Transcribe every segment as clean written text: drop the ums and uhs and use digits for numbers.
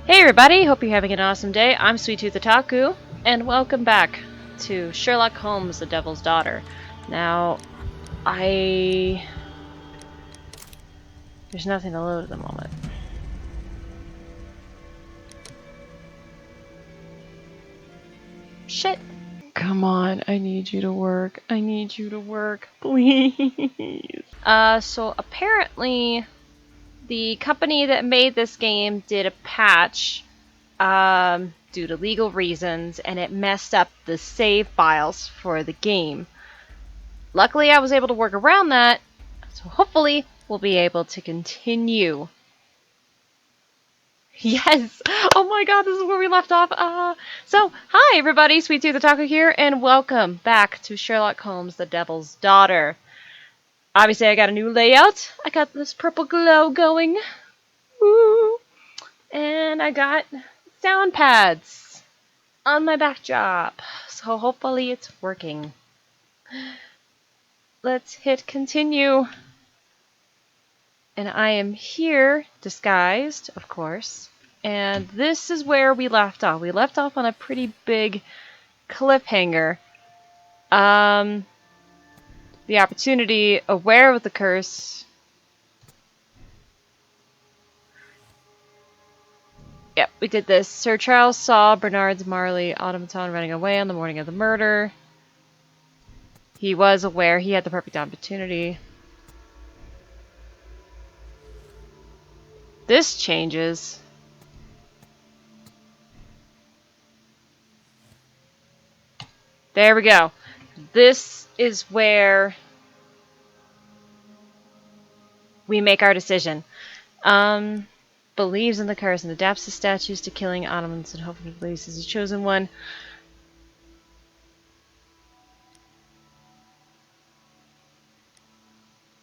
Hey everybody, hope you're having an awesome day. I'm Sweet Tooth Otaku, and welcome back to Sherlock Holmes, the Devil's Daughter. Now, there's nothing to load at the moment. Shit! Come on, I need you to work. I need you to work, please. So apparently, the company that made this game did a patch due to legal reasons, and it messed up the save files for the game. Luckily, I was able to work around that, so hopefully we'll be able to continue. Yes! Oh my god, this is where we left off. So, hi everybody, Sweet Tooth Otaku here, and welcome back to Sherlock Holmes, the Devil's Daughter. Obviously, I got a new layout. I got this purple glow going. Woo! And I got sound pads on my backdrop. So hopefully it's working. Let's hit continue. And I am here, disguised, of course. And this is where we left off. We left off on a pretty big cliffhanger. The opportunity, aware of the curse. Yep, we did this. Sir Charles saw Bernard's Marley automaton running away on the morning of the murder. He was aware he had the perfect opportunity. This changes. There we go. This is where we make our decision. Believes in the curse and adapts his statues to killing Ottomans and hopefully believes he's the chosen one.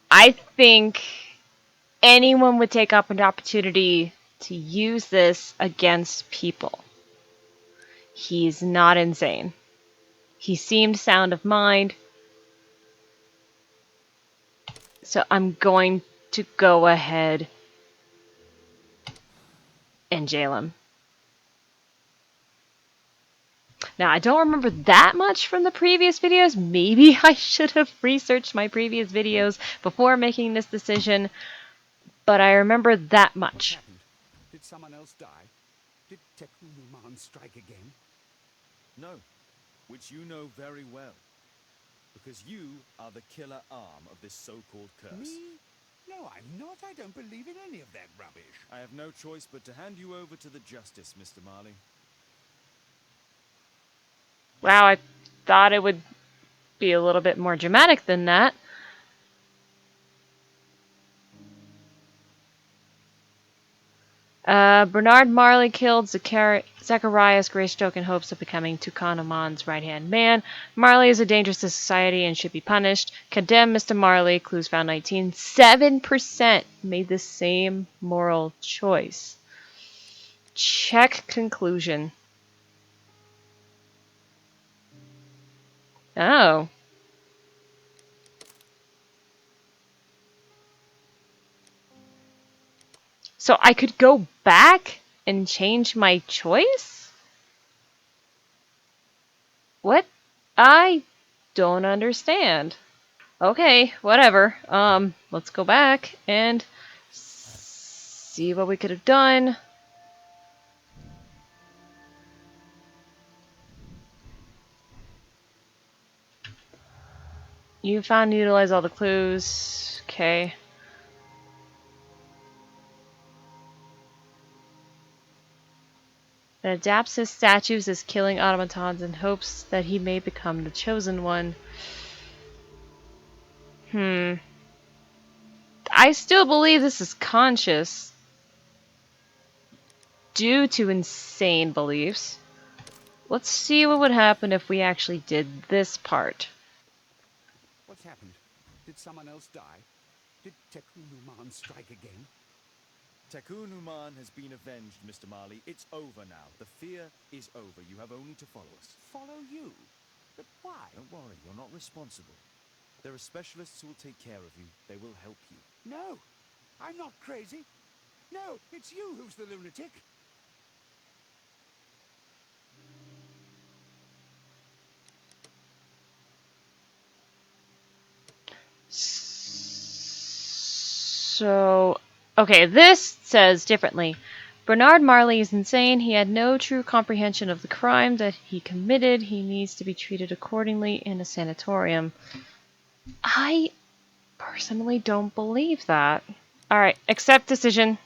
I think anyone would take up an opportunity to use this against people. He's not insane. He seemed sound of mind. So I'm going to go ahead and jail him. Now, I don't remember that much from the previous videos. Maybe I should have researched my previous videos before making this decision, but I remember that much. What happened? Did someone else die? Did Tekunuman strike again? No, which you know very well. Because you are the killer arm of this so-called curse. Me? No, I'm not. I don't believe in any of that rubbish. I have no choice but to hand you over to the justice, Mr. Marley. Wow, I thought it would be a little bit more dramatic than that. Bernard Marley killed Zacharias Greystoke in hopes of becoming Tucanamon's right-hand man. Marley is a danger to society and should be punished. Condemn Mr. Marley. Clues found 19. 7% made the same moral choice. Check conclusion. Oh. So I could go back and change my choice? What? I don't understand. Okay, whatever. Let's go back and see what we could have done. You found and utilized all the clues. Okay. It adapts his statues as killing automatons in hopes that he may become the chosen one. I still believe this is conscious due to insane beliefs. Let's see what would happen if we actually did this part. What's happened? Did someone else die? Did Tekunuman strike again? Tekunuman has been avenged, Mr. Marley. It's over now. The fear is over. You have only to follow us. Follow you? But why? Don't worry, you're not responsible. There are specialists who will take care of you. They will help you. No, I'm not crazy. No, it's you who's the lunatic. So, okay, this says differently. Bernard Marley is insane. He had no true comprehension of the crime that he committed. He needs to be treated accordingly in a sanatorium. I personally don't believe that. Alright, accept decision.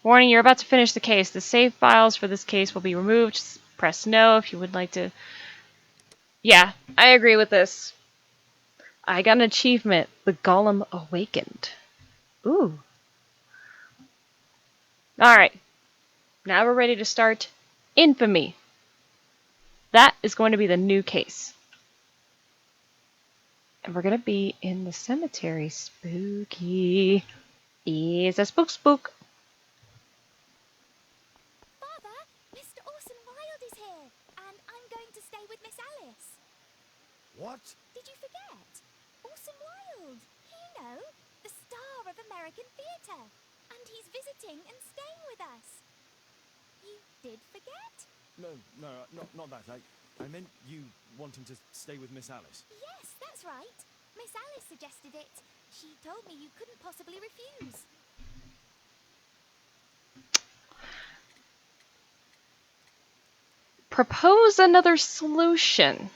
Warning, you're about to finish the case. The save files for this case will be removed. Just press no if you would like to. Yeah, I agree with this. I got an achievement. The Golem Awakened. Ooh. Alright, now we're ready to start Infamy. That is going to be the new case. And we're going to be in the cemetery. Spooky. Is a spook. Father, Mr. Orson Wilde is here, and I'm going to stay with Miss Alice. What? Did you forget? Orson Wilde, you know, the star of American theatre. And he's visiting and staying with us. You did forget? No, not that. I meant you wanting to stay with Miss Alice. Yes, that's right. Miss Alice suggested it. She told me you couldn't possibly refuse. Propose another solution.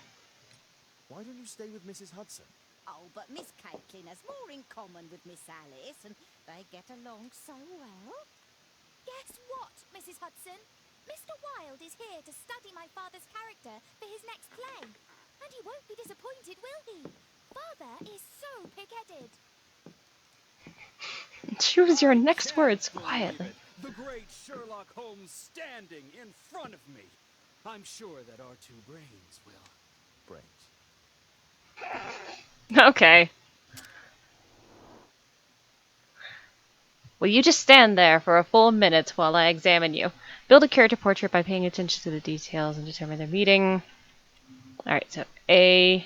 Why don't you stay with Mrs. Hudson? Oh, but Miss Caitlin has more in common with Miss Alice, and they get along so well. Guess what, Mrs. Hudson? Mr. Wilde is here to study my father's character for his next play. And he won't be disappointed, will he? Father is so pig-headed. Choose your I next can't words believe quietly. it. The great Sherlock Holmes standing in front of me. I'm sure that our two brains will. Brains. Okay. Will you just stand there for a full minute while I examine you? Build a character portrait by paying attention to the details and determine their meaning. Alright, so A.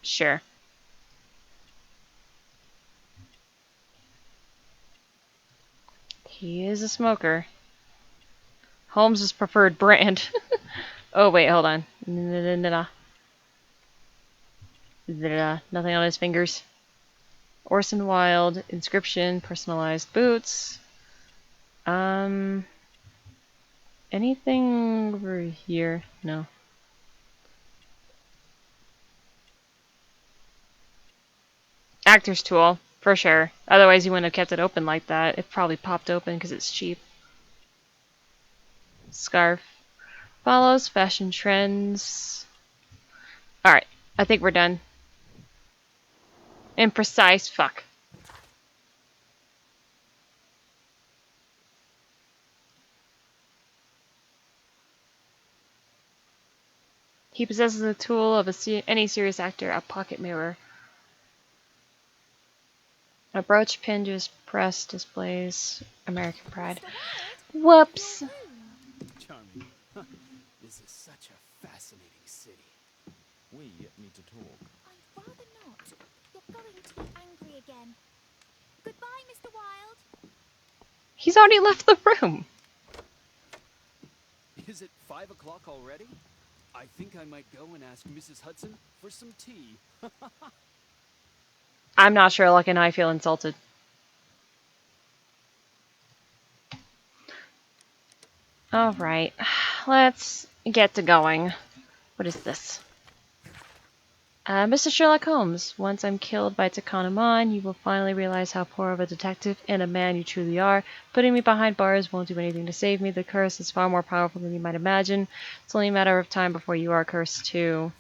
Sure. He is a smoker. Holmes' preferred brand. Oh, wait, hold on. Nothing on his fingers. Orson Wilde, inscription, personalized boots. Anything over here? No. Actor's tool, for sure. Otherwise, you wouldn't have kept it open like that. It probably popped open because it's cheap. Scarf. Follows fashion trends. Alright, I think we're done. Imprecise, fuck. He possesses the tool of any serious actor, a pocket mirror. A brooch pinned to his breast displays American pride. Mr. Wilde, Whoops. your room. Charming. This is such a fascinating city. We need to talk. I'd rather not. You're going to be angry again. Goodbye, Mr. Wilde. He's already left the room. Is it 5 o'clock already? I think I might go and ask Mrs. Hudson for some tea. I'm not Sherlock and I feel insulted. Alright, let's get to going. What is this? Mr. Sherlock Holmes, once I'm killed by Takanaman, you will finally realize how poor of a detective and a man you truly are. Putting me behind bars won't do anything to save me. The curse is far more powerful than you might imagine. It's only a matter of time before you are cursed too.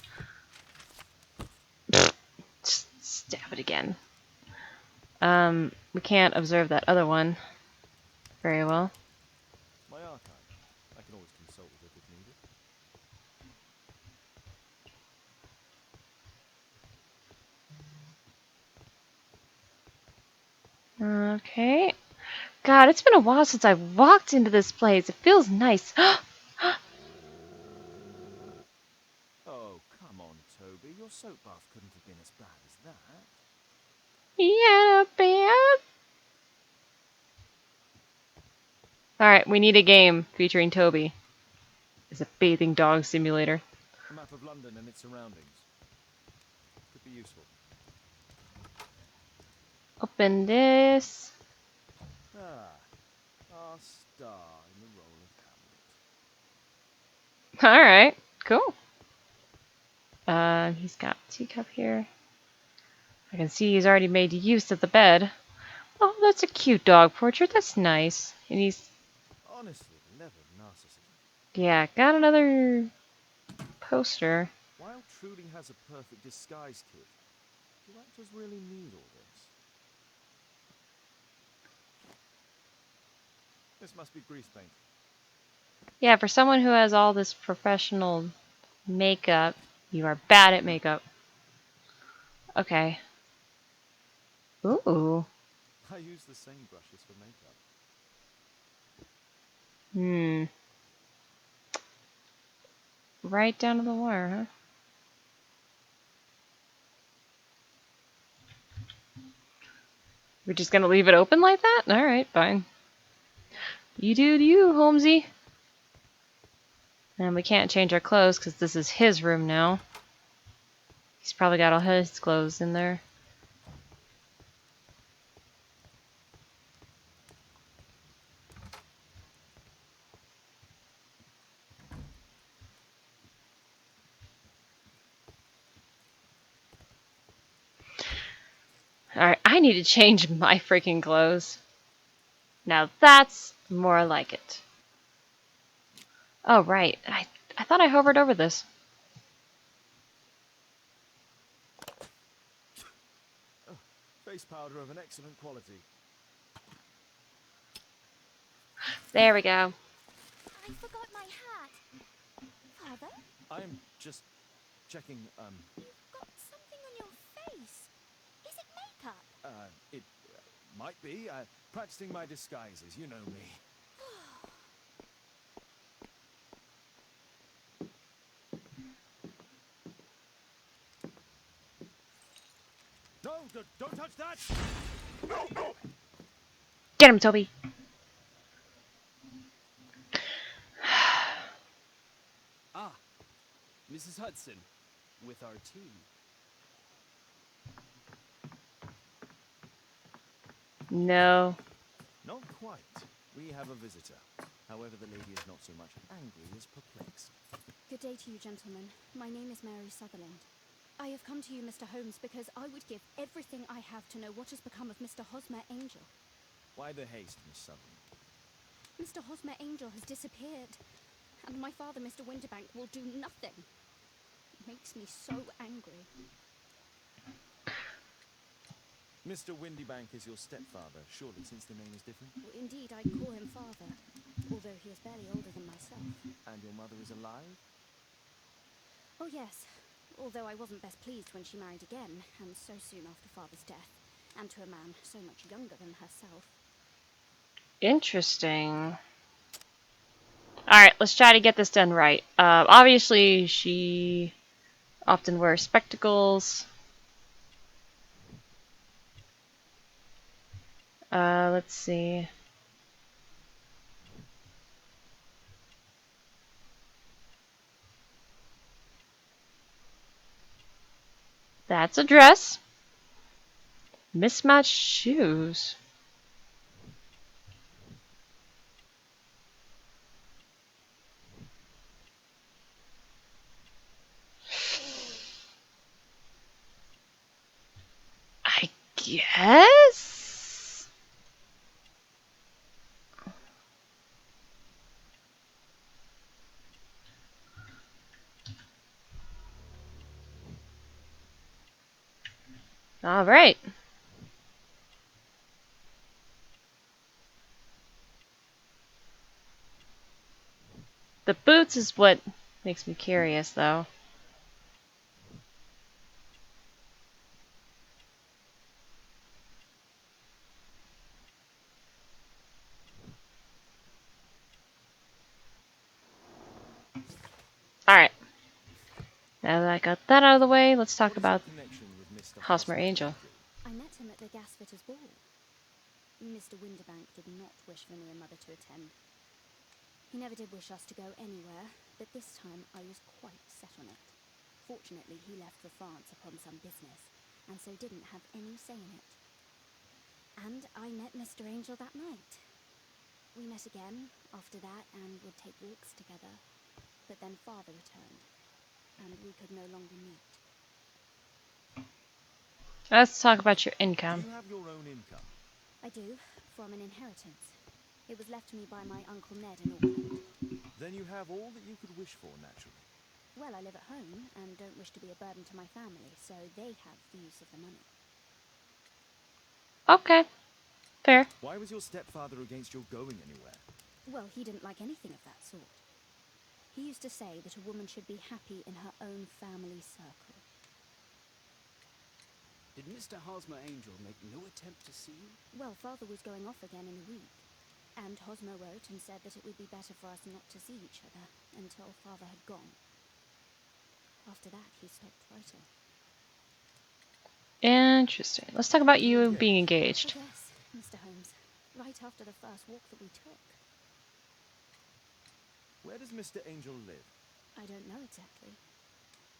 Just stab it again. We can't observe that other one very well. My archive. I can always consult with it if needed. Okay. God, it's been a while since I've walked into this place. It feels nice. Oh, come on, Toby. Your soap bath couldn't have been as bad as that. Yeah, bad. Alright, we need a game featuring Toby. It's a bathing dog simulator. A map of London and its surroundings. Could be useful. Open this. Ah, our star in the role of Hamlet. Alright, cool. He's got a teacup here. I can see he's already made use of the bed. Oh, that's a cute dog portrait. That's nice. And he's, Honestly, the level of narcissism. yeah, got another poster. Wilde truly has a perfect disguise kit. Do actors really need all this? This must be grease paint. Yeah, for someone who has all this professional makeup, you are bad at makeup. Okay. Ooh. I use the same brushes for makeup. Hmm. Right down to the wire, huh? We're just gonna leave it open like that? Alright, fine. You do you, Holmesy. And we can't change our clothes because this is his room now. He's probably got all his clothes in there. Alright, I need to change my freaking clothes. Now that's more like it. Oh, right. I thought I hovered over this. Face powder of an excellent quality. There we go. I forgot my hat. Father, I'm just checking, you've got something on your face. Is it makeup? it might be. Practicing my disguises, you know me. No, don't touch that! Get him, Toby. Ah, Mrs. Hudson, with our tea. No. Not quite. We have a visitor. However, the lady is not so much angry as perplexed. Good day to you, gentlemen. My name is Mary Sutherland. I have come to you, Mr. Holmes, because I would give everything I have to know what has become of Mr. Hosmer Angel. Why the haste, Miss Sutherland? Mr. Hosmer Angel has disappeared, and my father, Mr. Winterbank, will do nothing. It makes me so angry. Mr. Windybank is your stepfather, surely, since the name is different? Well, indeed, I call him father, although he is barely older than myself. And your mother is alive? Oh, yes, although I wasn't best pleased when she married again, and so soon after father's death, and to a man so much younger than herself. Interesting. Alright, let's try to get this done right. Obviously, she often wears spectacles. Let's see. That's a dress. Mismatched shoes. I guess? Alright. The boots is what makes me curious, though. Alright. Now that I got that out of the way, let's talk What is your about connection with Mr. Hosmer Angel. I met him at the gasfitters' ball. Mr. Winterbank did not wish for me and Mother to attend. He never did wish us to go anywhere, but this time I was quite set on it. Fortunately, he left for France upon some business, and so didn't have any say in it. And I met Mr. Angel that night. We met again after that and would take walks together, but then Father returned, and we could no longer meet. Let's talk about your Do income. you have your own income? I do, from an inheritance. It was left to me by my Uncle Ned in Auckland. Then you have all that you could wish for, naturally. Well, I live at home and don't wish to be a burden to my family, so they have the use of the money. Okay, fair. Why was your stepfather against your going anywhere? Well, he didn't like anything of that sort. He used to say that a woman should be happy in her own family circle. Did Mr. Hosmer Angel make no attempt to see you? Well, Father was going off again in a week, and Hosmer wrote and said that it would be better for us not to see each other until Father had gone. After that, he stopped writing. Interesting. Let's talk about Are you you being engaged? engaged. Yes, Mr. Holmes. Right after the first walk that we took. Where does Mr. Angel live? I don't know exactly.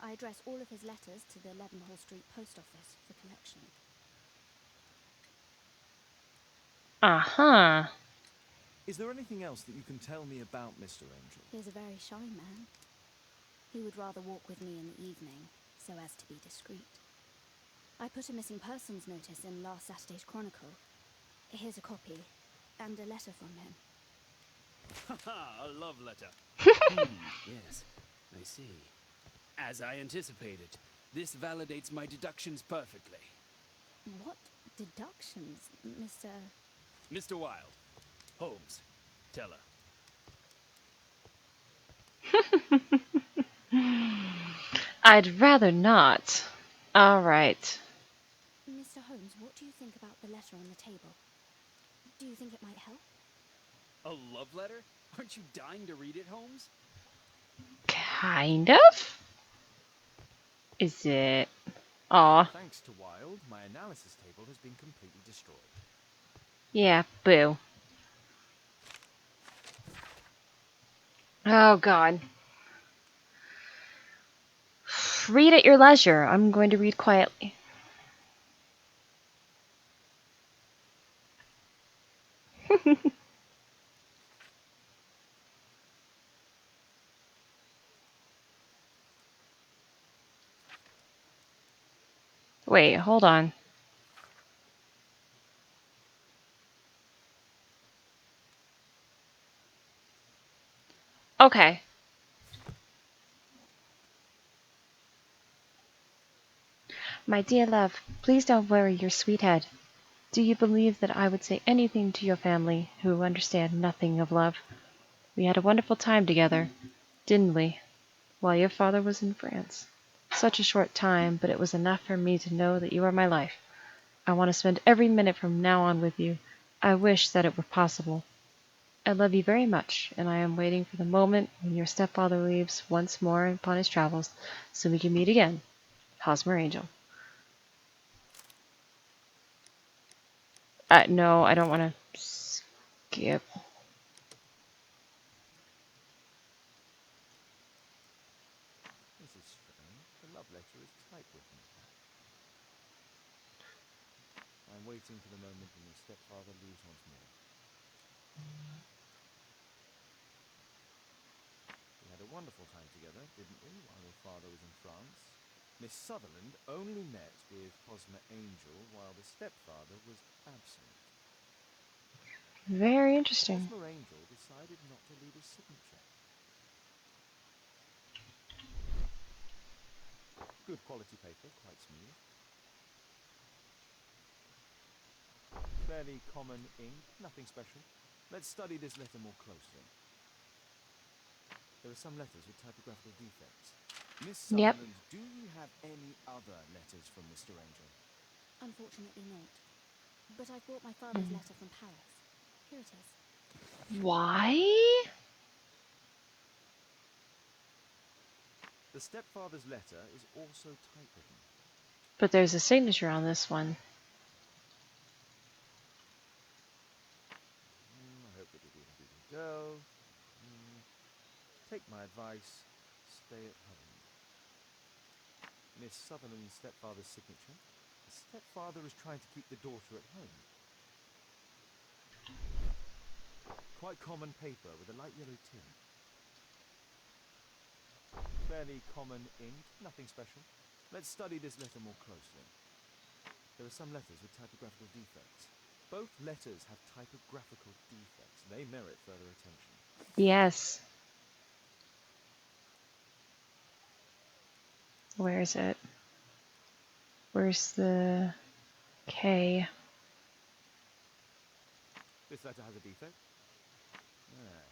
I address all of his letters to the Leadenhall Street Post Office for collection. Uh-huh. Is there anything else that you can tell me about Mr. Angel? He is a very shy man. He would rather walk with me in the evening, so as to be discreet. I put a missing persons notice in last Saturday's Chronicle. Here's a copy, and a letter from him. Haha, a love letter. Yes, I see. As I anticipated, this validates my deductions perfectly. What deductions, Mr. Mr. Wilde, Holmes, tell her. I'd rather not. All right. Mr. Holmes, what do you think about the letter on the table? Do you think it might help? A love letter? Aren't you dying to read it, Holmes? Kind of? Is it? Aw. Thanks to Wilde, my analysis table has been completely destroyed. Yeah, boo. Oh, God. Read at your leisure. I'm going to read quietly. Wait, hold on. Okay. My dear love, please don't worry your sweet head. Do you believe that I would say anything to your family who understand nothing of love? We had a wonderful time together, didn't we, while your father was in France? Such a short time, but it was enough for me to know that you are my life. I want to spend every minute from now on with you. I wish that it were possible. I love you very much, and I am waiting for the moment when your stepfather leaves once more upon his travels, so we can meet again. Hosmer Angel. No, I don't want to skip. This is strange. The love letter is typewritten. I'm waiting for the moment when your stepfather leaves once more. We had a wonderful time together, didn't we, while your father was in France? Miss Sutherland only met with Hosmer Angel while the stepfather was absent. Very interesting. Hosmer Angel decided not to leave his signature. Good quality paper, quite smooth. Fairly common ink, nothing special. Let's study this letter more closely. There are some letters with typographical defects. Miss Yep. Sutherland, do you have any other letters from Mr. Angel? Unfortunately not. But I've brought my father's letter from Paris. Here it is. Why? The stepfather's letter is also typewritten. But there's a signature on this one. I hope that it will be good to go. Take My advice, stay at home. Miss Sutherland's stepfather's signature. The stepfather is trying to keep the daughter at home. Quite common paper with a light yellow tint. Fairly common ink, nothing special. Let's study this letter more closely. There are some letters with typographical defects. Both letters have typographical defects. They merit further attention. Yes. Where is it? Where's the K? This letter has a defect. Ah,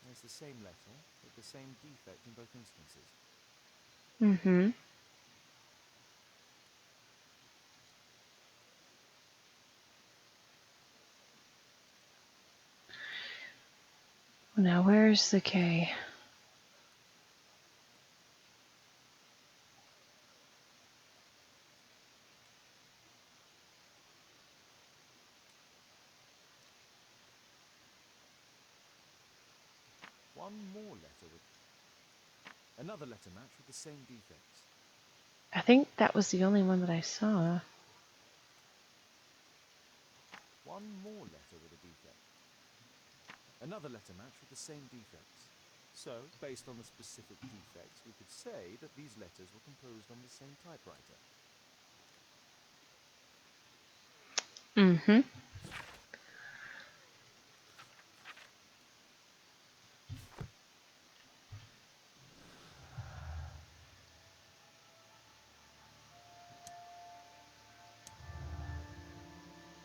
there's the same letter with the same defect in both instances. Mm-hmm. Now, where's the K? One more letter with... Another letter match with the same defects. I think that was the only one that I saw. One more letter with a defect. Another letter match with the same defects. So, based on the specific defects, we could say that these letters were composed on the same typewriter. Mm-hmm.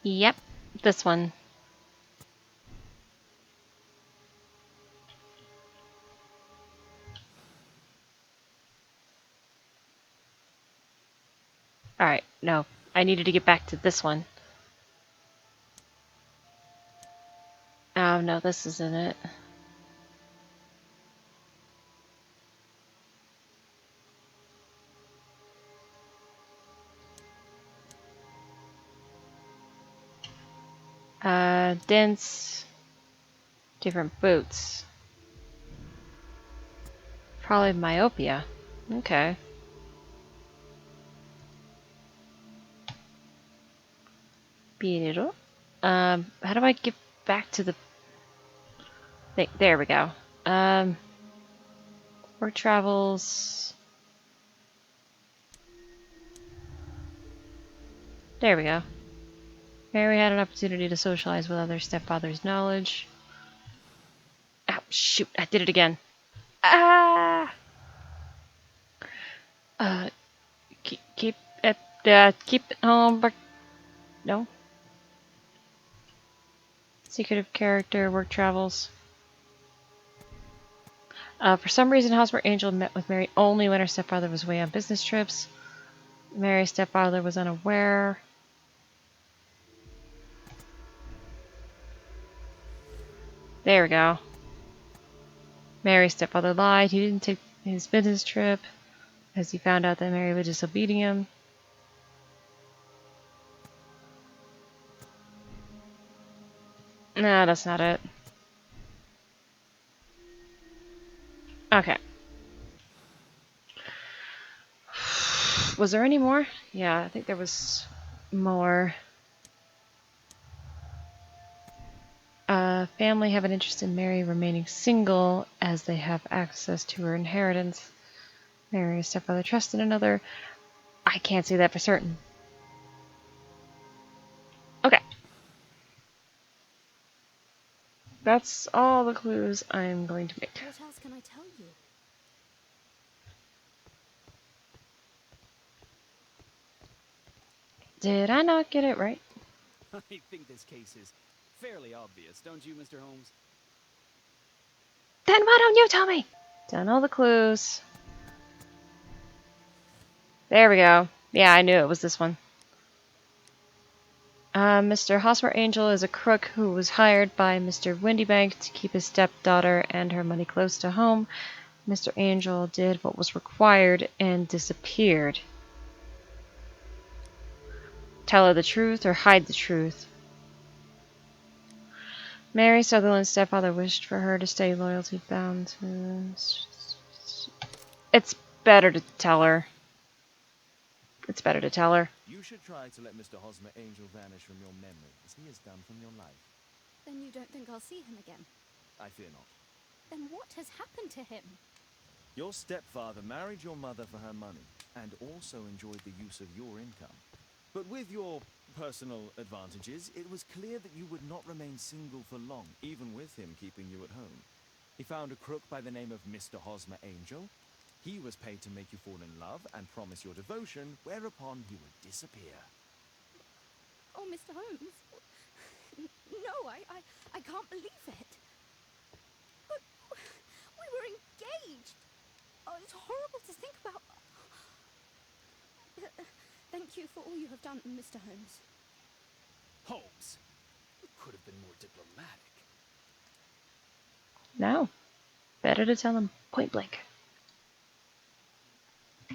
Yep, this one. Alright, no. I needed to get back to this one. Oh, no, this isn't it. Dense. Different boots. Probably myopia. Okay. Beautiful. How do I get back to the thing? There we go. Work travels. There we go. Mary had an opportunity to socialize with other stepfather's knowledge. Oh, shoot. I did it again. Ah! Uh, keep it home, but no. Secretive character, work travels. For some reason, Hosmer Angel met with Mary only when her stepfather was away on business trips. Mary's stepfather was unaware. There we go. Mary's stepfather lied. He didn't take his business trip as he found out that Mary was disobedient him. Nah, that's not it. Okay. Was there any more? Yeah, I think there was more. Family have an interest in Mary remaining single as they have access to her inheritance. Mary's stepfather trusted another. I can't say that for certain. Okay. That's all the clues I'm going to make. What else can I tell you? Did I not get it right? I think this case is fairly obvious, don't you, Mr. Holmes? Then why don't you tell me? Done all the clues. There we go. Yeah, I knew it was this one. Mr. Hosmer Angel is a crook who was hired by Mr. Windybank to keep his stepdaughter and her money close to home. Mr. Angel did what was required and disappeared. Tell her the truth or hide the truth. Mary Sutherland's stepfather wished for her to stay loyalty bound to It's better to tell her. It's better to tell her. You should try to let Mr. Hosmer Angel vanish from your memory, as he has done from your life. Then you don't think I'll see him again? I fear not. Then what has happened to him? Your stepfather married your mother for her money, and also enjoyed the use of your income. But with your personal advantages, it was clear that you would not remain single for long, even with him keeping you at home. He found a crook by the name of Mr. Hosmer Angel. He was paid to make you fall in love and promise your devotion, whereupon he would disappear. Oh, Mr. Holmes. No, I can't believe it. But we were engaged. Oh, it's horrible to think about. Thank you for all you have done, Mr. Holmes. Holmes, you could have been more diplomatic. No. Better to tell him point blank.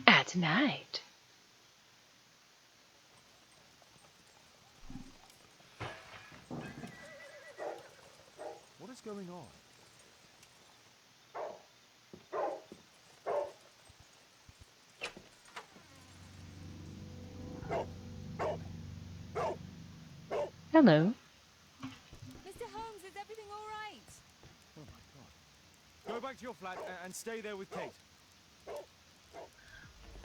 At night. What is going on? Hello. Mr. Holmes, is everything all right? Oh my god. Go back to your flat and stay there with Kate.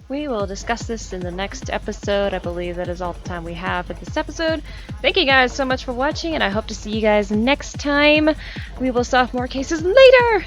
We will discuss this in the next episode. I believe that is all the time we have for this episode. Thank you guys so much for watching, and I hope to see you guys next time. We will solve more cases later!